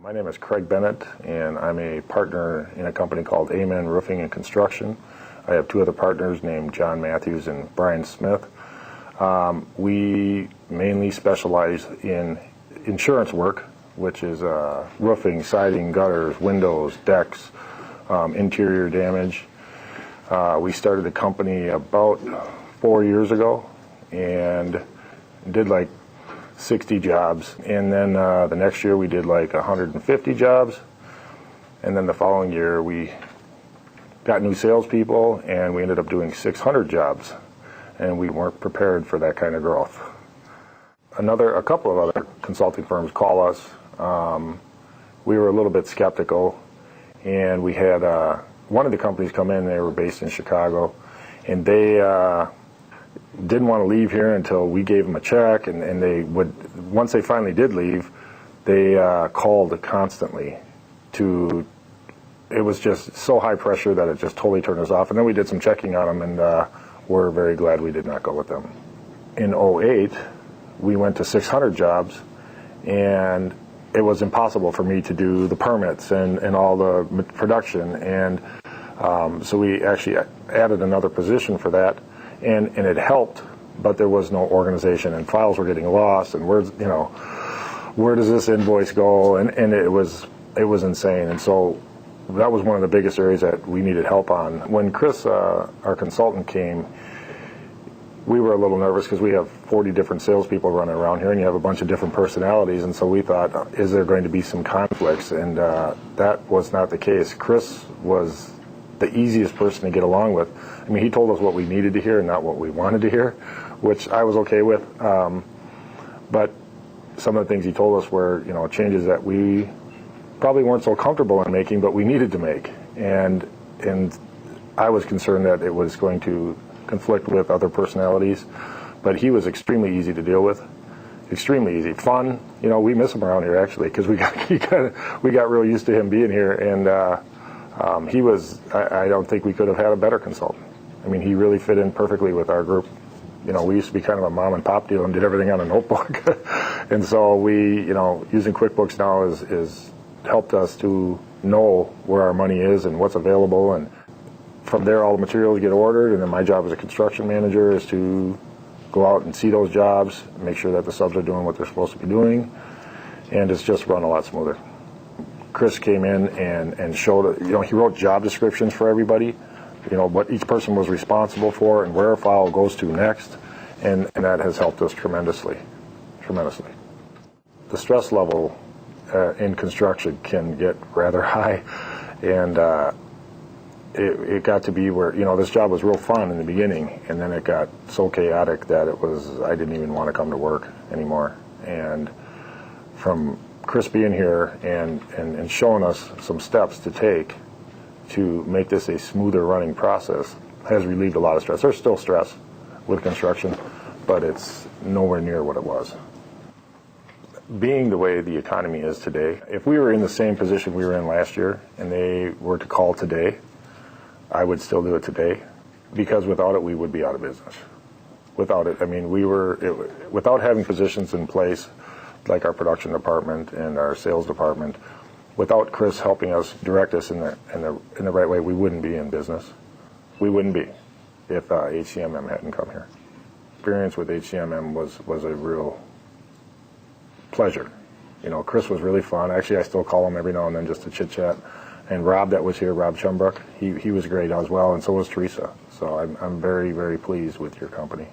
My name is Craig Bennett, and I'm a partner in a company called Amen Roofing and Construction. I have two other partners named John Matthews and Brian Smith. We mainly specialize in insurance work, which is roofing, siding, gutters, windows, decks, interior damage. We started the company about 4 years ago and did like 60 jobs, and then the next year we did like 150 jobs, and then the following year we got new salespeople and we ended up doing 600 jobs, and we weren't prepared for that kind of growth. A couple of other consulting firms call us. We were a little bit skeptical, and we had one of the companies come in. They were based in Chicago, and they didn't want to leave here until we gave them a check, and they would, once they finally did leave, they called constantly it was just so high pressure that it just totally turned us off. And then we did some checking on them, and we're very glad we did not go with them. In '08, we went to 600 jobs, and it was impossible for me to do the permits and all the production, and so we actually added another position for that. And it helped, but there was no organization, and files were getting lost, and where does this invoice go? And it was insane. And so that was one of the biggest areas that we needed help on. When Chris, our consultant, came, we were a little nervous because we have 40 different salespeople running around here, and you have a bunch of different personalities, and so we thought, is there going to be some conflicts? And that was not the case. Chris was the easiest person to get along with. I mean, he told us what we needed to hear and not what we wanted to hear, which I was okay with. But some of the things he told us were, changes that we probably weren't so comfortable in making, but we needed to make. And I was concerned that it was going to conflict with other personalities, but he was extremely easy to deal with. Extremely easy, fun. We miss him around here actually, because we got real used to him being here, and he was. I don't think we could have had a better consultant. I mean, he really fit in perfectly with our group. We used to be kind of a mom and pop deal and did everything on a notebook, and so we, using QuickBooks now is helped us to know where our money is and what's available, and from there all the materials get ordered, and then my job as a construction manager is to go out and see those jobs, make sure that the subs are doing what they're supposed to be doing, and it's just run a lot smoother. Chris came in and showed, he wrote job descriptions for everybody, what each person was responsible for and where a file goes to next, and that has helped us tremendously. The stress level in construction can get rather high, and it got to be where, this job was real fun in the beginning, and then it got so chaotic that I didn't even want to come to work anymore. And from Chris being here and showing us some steps to take to make this a smoother running process has relieved a lot of stress. There's still stress with construction, but it's nowhere near what it was. Being the way the economy is today, if we were in the same position we were in last year and they were to call today, I would still do it today, because without it we would be out of business. Without it, I mean, without having positions in place like our production department and our sales department, without Chris helping us, direct us in the right way, we wouldn't be in business. We wouldn't be if HCMM hadn't come here. Experience with HCMM was a real pleasure. Chris was really fun. Actually, I still call him every now and then just to chit chat. And Rob that was here, Rob Chumbruck, he was great as well, and so was Teresa. So I'm very, very pleased with your company.